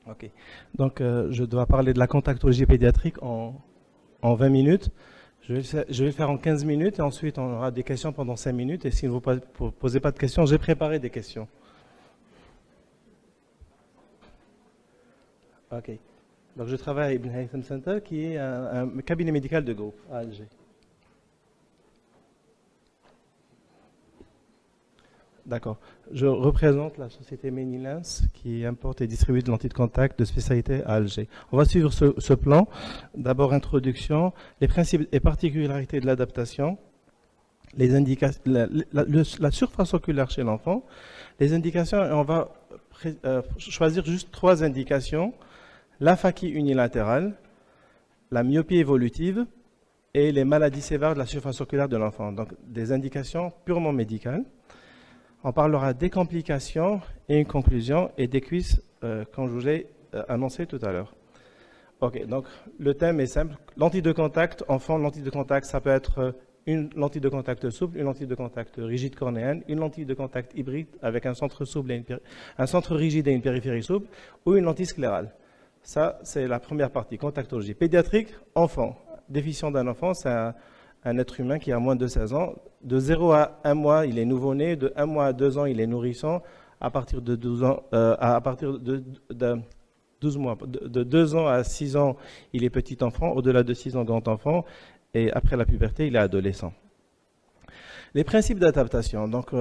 Ok. Donc, je dois parler de la contactologie pédiatrique en 20 minutes. Je vais le faire en 15 minutes et ensuite on aura des questions pendant 5 minutes. Et si vous ne posez pas de questions, j'ai préparé des questions. Ok. Donc, je travaille à Ibn Haytham Center, qui est un cabinet médical de groupe à Alger. D'accord. Je représente la société Menilens qui importe et distribue de lentilles de contact de spécialité à Alger. On va suivre ce plan. D'abord, introduction, les principes et particularités de l'adaptation, les indications, la surface oculaire chez l'enfant, les indications, et on va choisir juste 3 indications: la phakie unilatérale, la myopie évolutive et les maladies sévères de la surface oculaire de l'enfant. Donc, des indications purement médicales. On parlera des complications et une conclusion et des cuisses, comme je vous l'ai annoncé tout à l'heure. Ok, donc le thème est simple. Lentille de contact, enfant, lentille de contact, ça peut être une lentille de contact souple, une lentille de contact rigide cornéenne, une lentille de contact hybride avec un centre souple et un centre rigide et une périphérie souple, ou une lentille sclérale. Ça, c'est la première partie, contactologie. Pédiatrique, enfant. Définition d'un enfant, c'est un être humain qui a moins de 16 ans. De 0 à 1 mois, il est nouveau-né. De 1 mois à 2 ans, il est nourrisson. À partir de 12 ans, à partir de 12 mois, de 2 ans à 6 ans, il est petit enfant. Au-delà de 6 ans, grand enfant. Et après la puberté, il est adolescent. Les principes d'adaptation. Donc,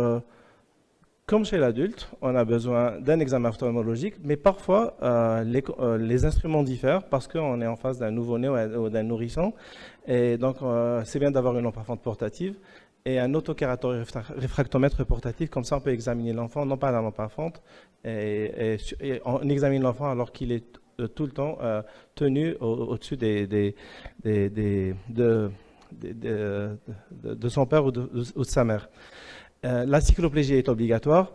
comme chez l'adulte, on a besoin d'un examen ophtalmologique, mais parfois, les instruments diffèrent parce qu'on est en face d'un nouveau-né ou d'un nourrisson. Et donc, c'est bien d'avoir une lampe à fente portative et un autokérato-réfractomètre portatif. Comme ça, on peut examiner l'enfant, non pas à la lampe à fente, et on examine l'enfant alors qu'il est tout le temps tenu au-dessus de son père ou de sa mère. La cycloplégie est obligatoire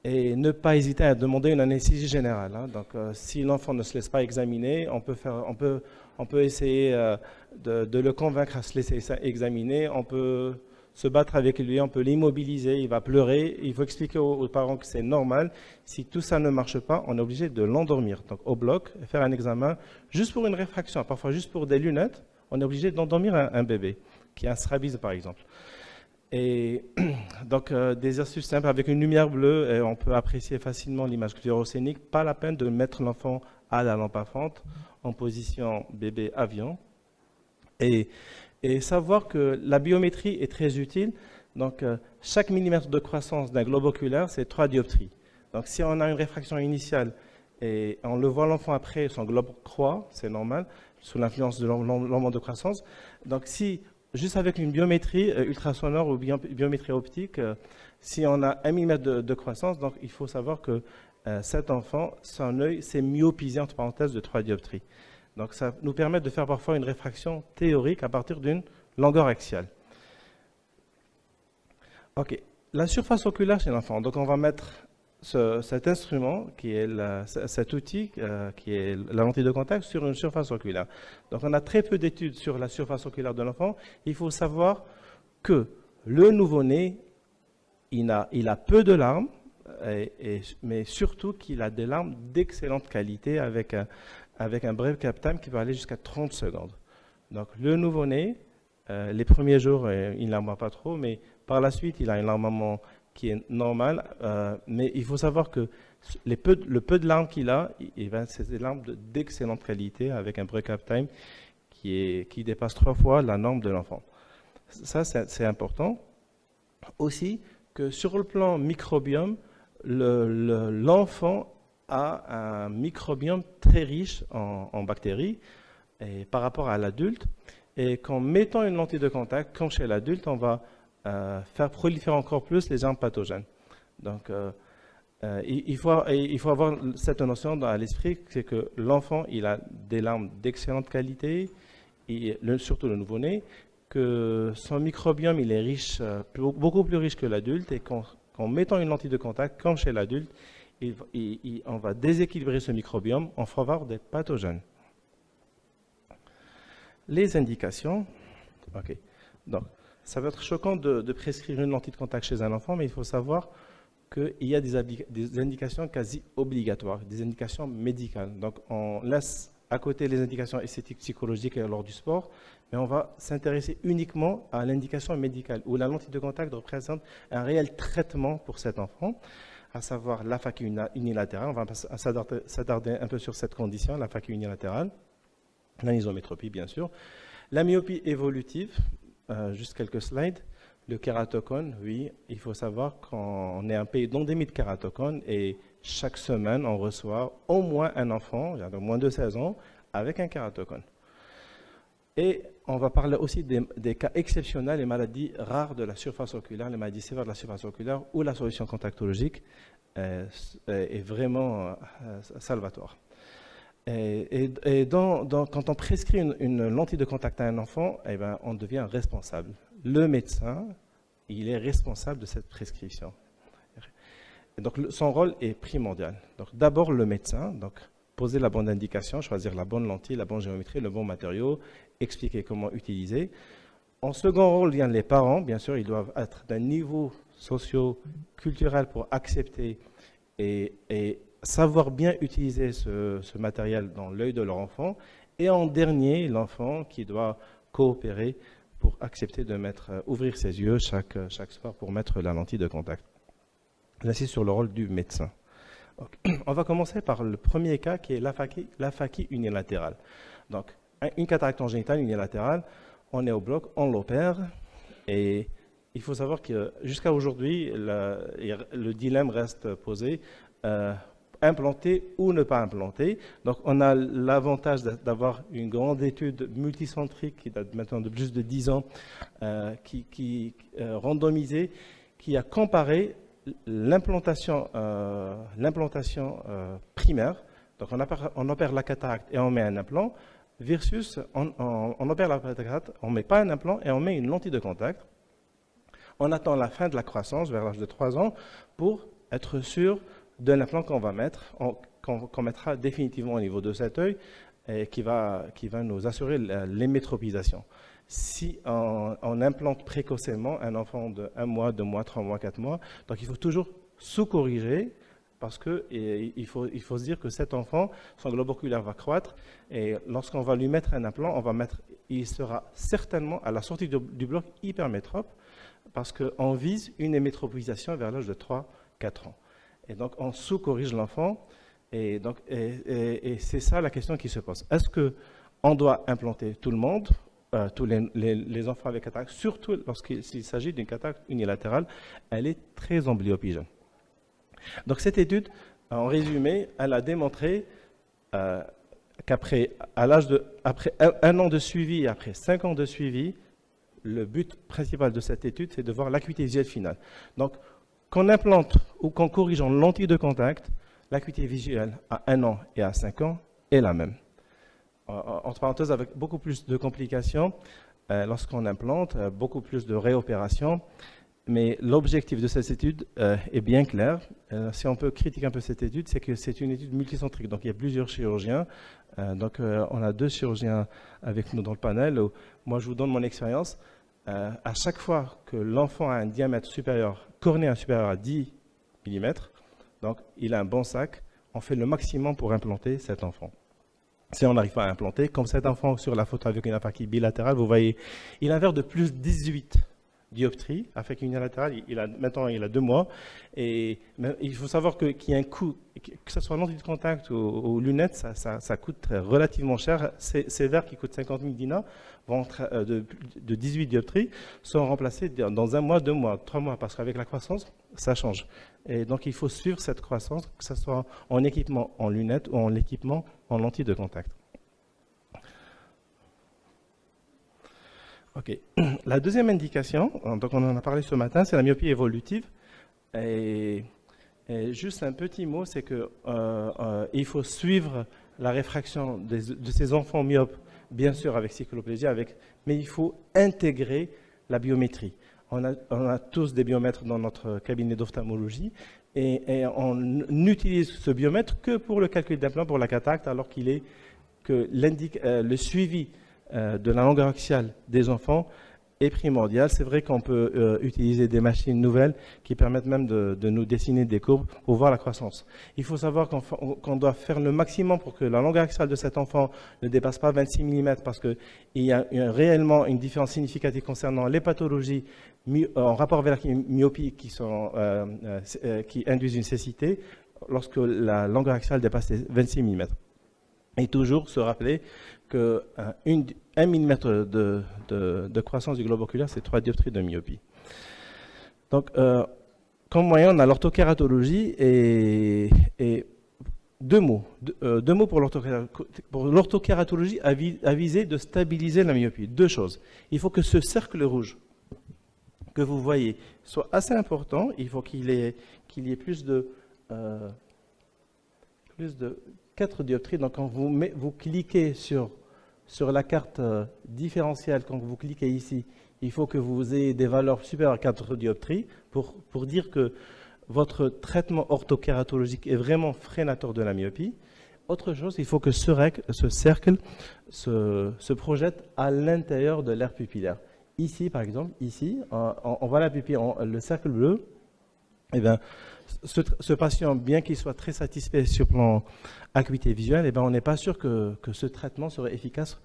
et ne pas hésiter à demander une anesthésie générale. Donc, si l'enfant ne se laisse pas examiner, on peut essayer de le convaincre à se laisser examiner. On peut se battre avec lui, on peut l'immobiliser, il va pleurer. Il faut expliquer aux parents que c'est normal. Si tout ça ne marche pas, on est obligé de l'endormir. Donc, au bloc, faire un examen juste pour une réfraction, parfois juste pour des lunettes, on est obligé d'endormir un bébé qui a un strabisme, par exemple. Et donc, des exercices simples avec une lumière bleue, et on peut apprécier facilement l'image fluorocénique. Pas la peine de mettre l'enfant à la lampe à fente en position bébé avion. Et savoir que la biométrie est très utile. Donc, chaque millimètre de croissance d'un globe oculaire, c'est 3 dioptries. Donc, si on a une réfraction initiale et on le voit l'enfant après, son globe croît, c'est normal, sous l'influence de l'augmentation de croissance. Donc, si juste avec une biométrie ultrasonore ou biométrie optique, si on a 1 mm de croissance, donc il faut savoir que cet enfant, son œil s'est myopisé, entre parenthèses, de 3 dioptries. Donc ça nous permet de faire parfois une réfraction théorique à partir d'une longueur axiale. Ok, la surface oculaire chez l'enfant. Donc on va mettre cet instrument, qui est cet outil, qui est la lentille de contact, sur une surface oculaire. Donc on a très peu d'études sur la surface oculaire de l'enfant. Il faut savoir que le nouveau-né, il a peu de larmes, mais surtout qu'il a des larmes d'excellente qualité avec un bref cap time qui peut aller jusqu'à 30 secondes. Donc le nouveau-né, les premiers jours, il ne larme pas trop, mais par la suite, il a un larmement qui est normal, mais il faut savoir que le peu de larmes qu'il a, c'est des larmes d'excellente qualité avec un break-up time qui dépasse 3 fois la norme de l'enfant. Ça, c'est important. Aussi, que sur le plan microbiome, l'enfant a un microbiome très riche en bactéries et par rapport à l'adulte. Et qu'en mettant une lentille de contact, comme chez l'adulte, on va faire proliférer encore plus les germes pathogènes. Donc, il faut avoir cette notion à l'esprit, c'est que l'enfant, il a des larmes d'excellente qualité, et surtout le nouveau-né, que son microbiome, il est riche, beaucoup plus riche que l'adulte, et qu'en mettant une lentille de contact, comme chez l'adulte, on va déséquilibrer ce microbiome en faveur des pathogènes. Les indications. Ok. Donc, ça va être choquant de prescrire une lentille de contact chez un enfant, mais il faut savoir qu'il y a des indications quasi obligatoires, des indications médicales. Donc on laisse à côté les indications esthétiques, psychologiques et lors du sport, mais on va s'intéresser uniquement à l'indication médicale, où la lentille de contact représente un réel traitement pour cet enfant, à savoir l'aphakie unilatérale. On va s'attarder un peu sur cette condition, l'aphakie unilatérale, l'anisométropie bien sûr, la myopie évolutive, juste quelques slides, le kératocone, oui, il faut savoir qu'on est un pays d'endémie de kératocone et chaque semaine on reçoit au moins un enfant, de moins de 16 ans, avec un kératocone. Et on va parler aussi des cas exceptionnels, les maladies rares de la surface oculaire, les maladies sévères de la surface oculaire, où la solution contactologique est vraiment salvatoire. Quand on prescrit une lentille de contact à un enfant, eh ben, on devient responsable. Le médecin, il est responsable de cette prescription. Et donc, son rôle est primordial. Donc, d'abord, le médecin, donc, poser la bonne indication, choisir la bonne lentille, la bonne géométrie, le bon matériau, expliquer comment utiliser. En second rôle viennent les parents. Bien sûr, ils doivent être d'un niveau socio-culturel pour accepter et savoir bien utiliser ce matériel dans l'œil de leur enfant. Et en dernier, l'enfant qui doit coopérer pour accepter de ouvrir ses yeux chaque soir pour mettre la lentille de contact. J'insiste sur le rôle du médecin. Donc, on va commencer par le premier cas qui est l'aphakie unilatérale. Donc, une cataracte congénitale unilatérale, on est au bloc, on l'opère et il faut savoir que jusqu'à aujourd'hui, le dilemme reste posé. Implanter ou ne pas implanter. Donc on a l'avantage d'avoir une grande étude multicentrique qui date maintenant de plus de 10 ans, randomisée, qui a comparé l'implantation primaire, donc on opère la cataracte et on met un implant, versus on opère la cataracte, on ne met pas un implant et on met une lentille de contact. On attend la fin de la croissance vers l'âge de 3 ans pour être sûr d'un implant qu'on va mettre, qu'on mettra définitivement au niveau de cet œil et qui va nous assurer l'hémétropisation. Si on implante précocement un enfant de 1 mois, 2 mois, 3 mois, 4 mois, donc il faut toujours sous-corriger parce qu'il faut se dire que cet enfant, son globe oculaire va croître et lorsqu'on va lui mettre un implant, il sera certainement à la sortie du bloc hypermétrope parce qu'on vise une hémétropisation vers l'âge de 3-4 ans. Et donc, on sous-corrige l'enfant. Et c'est ça la question qui se pose. Est-ce qu'on doit implanter tout le monde, tous les enfants avec cataracte, surtout lorsqu'il s'agit d'une cataracte unilatérale, elle est très amblyopigène. Donc, cette étude, en résumé, elle a démontré qu'après après 1 an de suivi et après 5 ans de suivi, le but principal de cette étude, c'est de voir l'acuité visuelle finale. Donc, qu'on implante ou qu'on corrige en lentille de contact, l'acuité visuelle à 1 an et à 5 ans est la même. Entre parenthèses, avec beaucoup plus de complications lorsqu'on implante, beaucoup plus de réopérations. Mais l'objectif de cette étude est bien clair. Si on peut critiquer un peu cette étude, c'est que c'est une étude multicentrique. Donc il y a plusieurs chirurgiens. On a 2 chirurgiens avec nous dans le panel. Moi, je vous donne mon expérience. À chaque fois que l'enfant a un diamètre supérieur, cornéen supérieur à 10 mm, donc il a un bon sac, on fait le maximum pour implanter cet enfant. Si on n'arrive pas à implanter, comme cet enfant sur la photo avec une aphakie bilatérale, vous voyez, il a un verre de plus 18 dioptries, aphakie unilatérale, maintenant il a 2 mois, et il faut savoir qu'il y a un coût, que ce soit lentille de contact ou lunettes, ça coûte relativement cher. Ces verres qui coûtent 50 000 dinars vont de 18 dioptries sont remplacés dans 1 mois, 2 mois, 3 mois, parce qu'avec la croissance, ça change. Et donc il faut suivre cette croissance, que ce soit en équipement en lunettes ou en équipement en lentille de contact. Ok. La deuxième indication, donc on en a parlé ce matin, c'est la myopie évolutive. Et juste un petit mot, c'est qu'il faut suivre la réfraction de ces enfants myopes, bien sûr avec cycloplégie, mais il faut intégrer la biométrie. On a tous des biomètres dans notre cabinet d'ophtalmologie et on n'utilise ce biomètre que pour le calcul d'implant pour la cataracte, alors que le suivi de la longueur axiale des enfants est primordial. C'est vrai qu'on peut utiliser des machines nouvelles qui permettent même de nous dessiner des courbes pour voir la croissance. Il faut savoir qu'on doit faire le maximum pour que la longueur axiale de cet enfant ne dépasse pas 26 mm parce qu'il y a réellement une différence significative concernant les pathologies en rapport avec la myopie qui induisent une cécité lorsque la longueur axiale dépasse les 26 mm. Et toujours se rappeler que 1 mm de croissance du globe oculaire, c'est 3 dioptries de myopie. Donc, comme moyen, on a l'orthokératologie et deux mots pour l'orthokératologie à viser de stabiliser la myopie. Deux choses. Il faut que ce cercle rouge que vous voyez soit assez important. Il faut qu'il y ait plus de 4 dioptries. Donc, quand vous cliquez sur la carte différentielle, quand vous cliquez ici, il faut que vous ayez des valeurs supérieures à 4 dioptries pour dire que votre traitement orthokératologique est vraiment freinateur de la myopie. Autre chose, il faut que ce cercle se projette à l'intérieur de l'aire pupillaire. Ici, par exemple, on voit la pupille, le cercle bleu. Eh bien, ce patient, bien qu'il soit très satisfait sur le plan acuité visuelle, eh bien, on n'est pas sûr que ce traitement serait efficace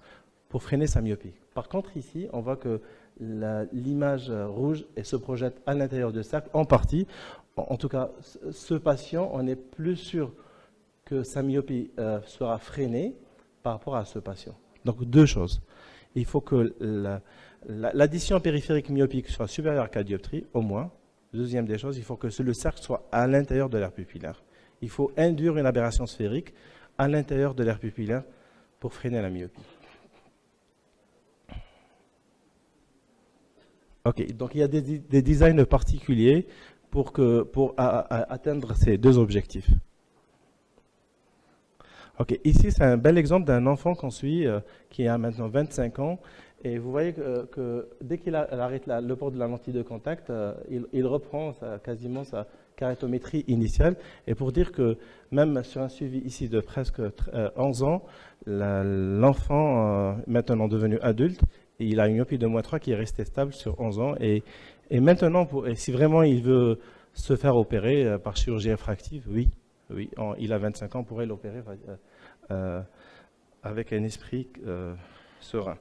pour freiner sa myopie. Par contre, ici, on voit que l'image rouge se projette à l'intérieur du cercle, en partie. En tout cas, ce patient, on est plus sûr que sa myopie sera freinée par rapport à ce patient. Donc, deux choses. Il faut que l'addition périphérique myopique soit supérieure à 4 dioptries, au moins. Deuxième des choses, il faut que le cercle soit à l'intérieur de l'aire pupillaire. Il faut induire une aberration sphérique à l'intérieur de l'aire pupillaire pour freiner la myopie. Ok, donc il y a des designs particuliers pour atteindre ces deux objectifs. Ok, ici c'est un bel exemple d'un enfant qu'on suit qui a maintenant 25 ans. Et vous voyez que dès qu'il arrête le port de la lentille de contact, il reprend quasiment sa carétométrie initiale. Et pour dire que même sur un suivi ici de presque 11 ans, l'enfant, maintenant devenu adulte, il a une myopie de -3 qui est restée stable sur 11 ans. Et maintenant, si vraiment il veut se faire opérer par chirurgie réfractive, oui, il a 25 ans, on pourrait l'opérer avec un esprit serein.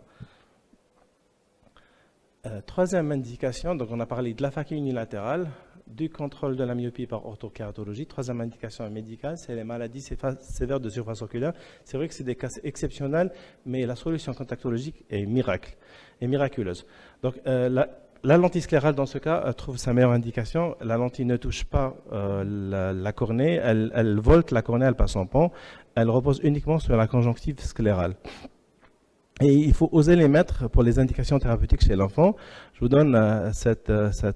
Troisième indication, donc on a parlé de la faquille unilatérale, du contrôle de la myopie par orthokératologie. Troisième indication médicale, c'est les maladies sévères de surface oculaire. C'est vrai que c'est des cas exceptionnels, mais la solution contactologique est miraculeuse. Donc la lentille sclérale, dans ce cas, trouve sa meilleure indication. La lentille ne touche pas la cornée, elle volte la cornée, elle passe en pont, elle repose uniquement sur la conjonctive sclérale. Et il faut oser les mettre pour les indications thérapeutiques chez l'enfant. Je vous donne cet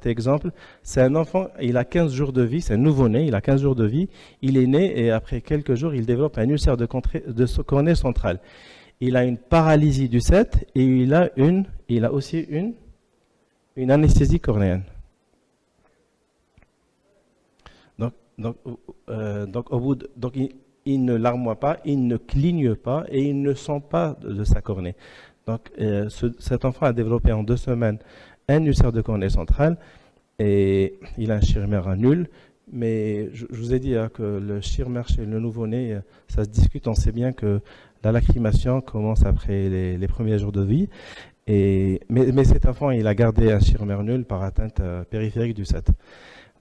exemple. C'est un enfant, il a 15 jours de vie, c'est un nouveau-né, il a 15 jours de vie. Il est né et après quelques jours, il développe un ulcère de cornée centrale. Il a une paralysie du 7 et il a aussi une anesthésie cornéenne. Donc il ne larmoie pas, il ne cligne pas et il ne sent pas de sa cornée. Donc cet enfant a développé en 2 semaines un ulcère de cornée centrale et il a un Schirmer nul. Mais je vous ai dit que le Schirmer chez le nouveau-né, ça se discute. On sait bien que la lacrymation commence après les premiers jours de vie. Mais cet enfant, il a gardé un Schirmer nul par atteinte périphérique du 7.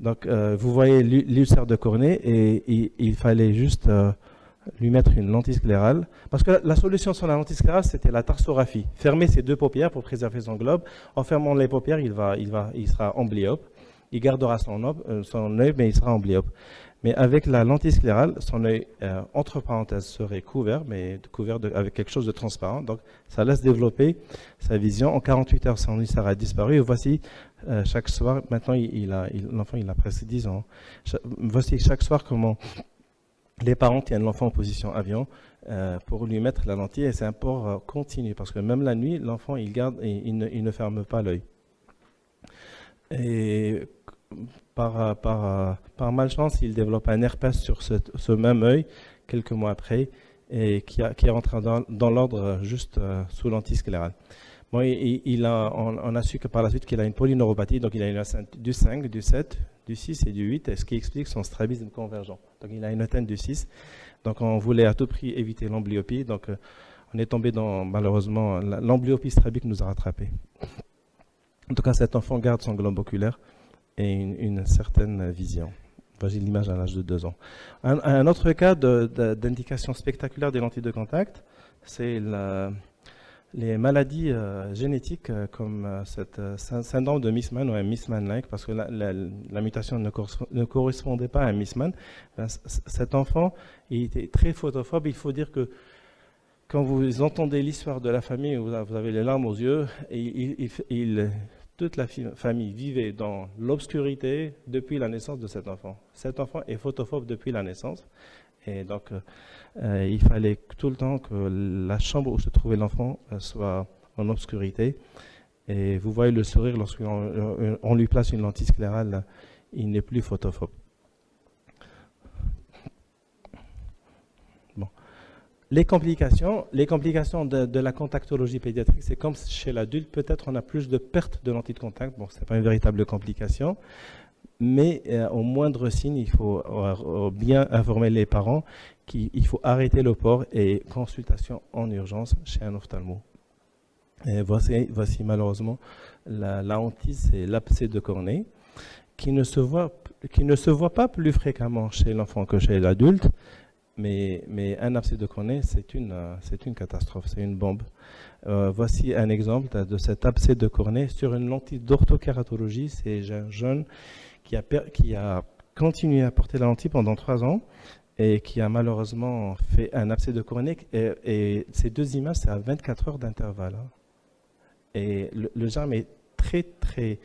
Donc, vous voyez l'ulcère de cornée et il fallait juste lui mettre une lentille sclérale. Parce que la solution sur la lentille sclérale, c'était la tarsographie. Fermer ses 2 paupières pour préserver son globe. En fermant les paupières, il sera amblyope. Il gardera son œil, mais il sera amblyope. Mais avec la lentille sclérale, son œil, entre parenthèses, serait couvert, mais couvert avec quelque chose de transparent. Donc, ça laisse développer sa vision. En 48 heures, son ulcère a disparu. Et voici chaque soir, maintenant, l'enfant, il a presque 10 ans. Voici chaque soir comment les parents tiennent l'enfant en position avion pour lui mettre la lentille. Et c'est un port continu, parce que même la nuit, l'enfant, il garde et il ne ferme pas l'œil. Et par malchance, il développe un herpès sur ce même œil quelques mois après et qui est rentré dans l'ordre juste sous lentille sclérale. Bon, on a su que par la suite qu'il a une polyneuropathie, donc il a une atteinte du 5, du 7, du 6 et du 8, ce qui explique son strabisme convergent. Donc il a une atteinte du 6. Donc on voulait à tout prix éviter l'amblyopie. Donc on est tombé dans, malheureusement, l'amblyopie strabique nous a rattrapés. En tout cas, cet enfant garde son globe oculaire et une certaine vision. Voici l'image à l'âge de 2 ans. Un autre cas d'indication spectaculaire des lentilles de contact, c'est les maladies génétiques comme cette syndrome de Meesmann ou un Meesmann-like, parce que la mutation ne correspondait pas à un Meesmann. Cet enfant, il était très photophobe. Il faut dire que quand vous entendez l'histoire de la famille, vous avez les larmes aux yeux, et toute la famille vivait dans l'obscurité depuis la naissance de cet enfant. Cet enfant est photophobe depuis la naissance. Et donc, il fallait tout le temps que la chambre où se trouvait l'enfant soit en obscurité. Et vous voyez le sourire lorsqu'on lui place une lentille sclérale, il n'est plus photophobe. Bon. Les complications de la contactologie pédiatrique, c'est comme chez l'adulte, peut-être on a plus de pertes de lentilles de contact. Bon, ce n'est pas une véritable complication. Mais au moindre signe, il faut bien informer les parents qu'il faut arrêter le port et consultation en urgence chez un ophtalmo. Et voici malheureusement la hantise, c'est l'abcès de cornée, qui ne se voit pas plus fréquemment chez l'enfant que chez l'adulte, mais un abcès de cornée, c'est une catastrophe, c'est une bombe. Voici un exemple de cet abcès de cornée sur une lentille d'orthokératologie. C'est un jeune qui a continué à porter la lentille pendant 3 ans et qui a malheureusement fait un abcès de cornée. Et ces 2 images, c'est à 24 heures d'intervalle. Hein. Et le germe est très, très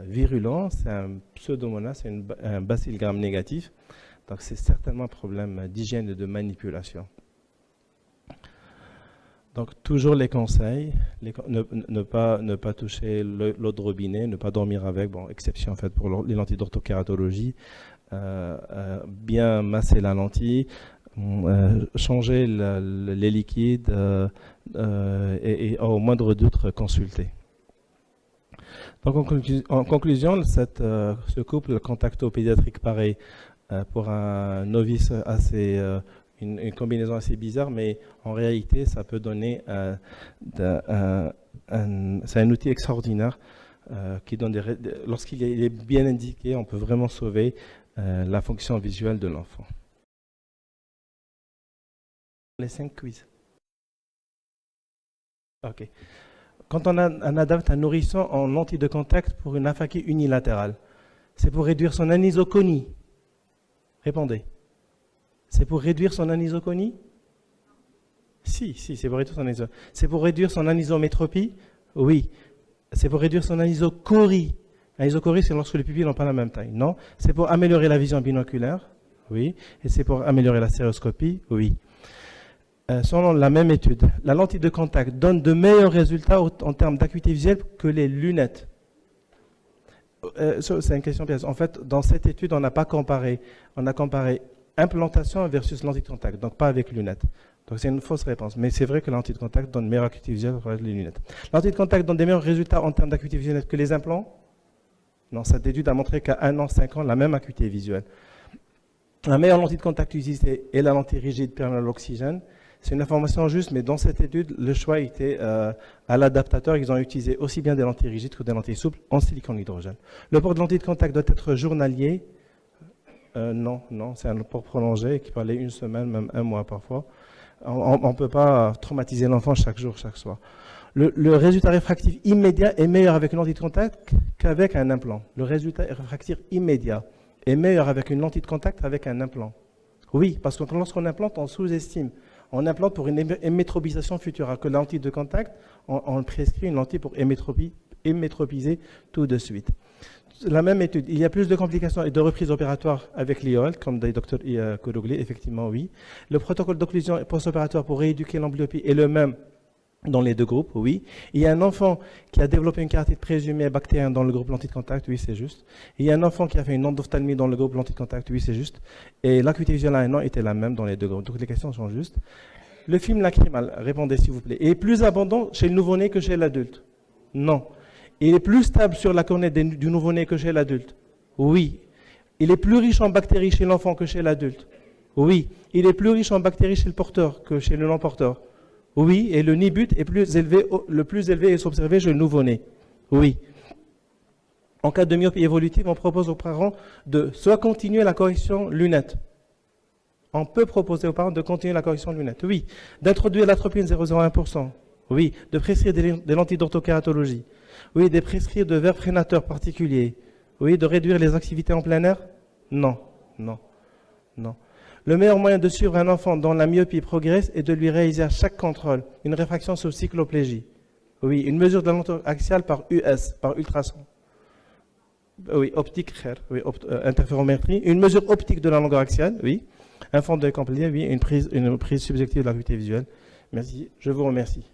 virulent. C'est un pseudomonas, c'est un bacille gram négatif. Donc c'est certainement un problème d'hygiène et de manipulation. Donc toujours les conseils, ne pas toucher l'eau de robinet, ne pas dormir avec, bon, exception en fait pour les lentilles d'orthokératologie, bien masser la lentille, changer les liquides et au moindre doute consulter. Donc en conclusion, ce couple contacto-pédiatrique pareil pour un novice assez... Une combinaison assez bizarre, mais en réalité, ça peut donner c'est un outil extraordinaire qui donne lorsqu'il est bien indiqué, on peut vraiment sauver la fonction visuelle de l'enfant. Les 5 quiz. Ok. Quand on adapte un nourrisson en lentille de contact pour une aphakie unilatérale, c'est pour réduire son anisoconie. Répondez. C'est pour réduire son anisoconie? Si, c'est pour réduire son anisoconie. C'est pour réduire son anisométropie? Oui. C'est pour réduire son anisocorie. L'anisocorie, c'est lorsque les pupilles n'ont pas la même taille. Non. C'est pour améliorer la vision binoculaire? Oui. Et c'est pour améliorer la stéréoscopie? Oui. Selon la même étude, la lentille de contact donne de meilleurs résultats en termes d'acuité visuelle que les lunettes. C'est une question piège. En fait, dans cette étude, on n'a pas comparé. On a comparé implantation versus lentille de contact, donc pas avec lunettes. Donc c'est une fausse réponse. Mais c'est vrai que la lentille de contact donne une meilleure acuité visuelle avec les lunettes. La lentille de contact donne des meilleurs résultats en termes d'acuité visuelle que les implants? Non, cette étude a montré qu'à 1 an, 5 ans, la même acuité visuelle. La meilleure lentille de contact utilisée est la lentille rigide perméable à l'oxygène. C'est une information juste, mais dans cette étude, le choix était à l'adaptateur. Ils ont utilisé aussi bien des lentilles rigides que des lentilles souples en silicone hydrogène. Le port de lentille de contact doit être journalier. Non, c'est un port prolongé qui peut aller 1 semaine, même 1 mois parfois. On ne peut pas traumatiser l'enfant chaque jour, chaque soir. Le résultat réfractif immédiat est meilleur avec une lentille de contact qu'avec un implant. Le résultat réfractif immédiat est meilleur avec une lentille de contact qu'avec un implant. Oui, parce que lorsqu'on implante, on sous-estime. On implante pour une hémétropisation future, alors que la lentille de contact, on prescrit une lentille pour hémétropiser tout de suite. La même étude, il y a plus de complications et de reprises opératoires avec l'IOL, comme dit Dr Kourougli, effectivement oui. Le protocole d'occlusion post-opératoire pour rééduquer l'amblyopie est le même dans les 2 groupes, oui. Il y a un enfant qui a développé une kératite présumée bactérienne dans le groupe lentille de contact, oui c'est juste. Il y a un enfant qui a fait une endophtalmie dans le groupe lentille de contact, oui c'est juste. Et l'acuité visuelle à 1 an était la même dans les 2 groupes, donc les questions sont justes. Le film lacrymal, répondez s'il vous plaît, est plus abondant chez le nouveau-né que chez l'adulte? Non. Il est plus stable sur la cornée du nouveau-né que chez l'adulte? Oui. Il est plus riche en bactéries chez l'enfant que chez l'adulte? Oui. Il est plus riche en bactéries chez le porteur que chez le non-porteur? Oui. Et le nibut est le plus élevé est observé chez le nouveau-né? Oui. En cas de myopie évolutive, on propose aux parents de soit continuer la correction lunette. On peut proposer aux parents de continuer la correction lunette. Oui. D'introduire l'atropine 0,01%. Oui. De prescrire des lentilles d'orthokératologie. Oui. De prescrire de verres freinateurs particuliers. Oui. De réduire les activités en plein air? Non. Non. Non. Le meilleur moyen de suivre un enfant dont la myopie progresse est de lui réaliser à chaque contrôle une réfraction sur cycloplégie. Oui. Une mesure de la lenteur axiale par US, par ultrason. Oui, optique, oui, interférométrie. Une mesure optique de la longueur axiale, oui. Un fond de Campbell, oui. Une prise subjective de l'acuité visuelle. Merci, je vous remercie.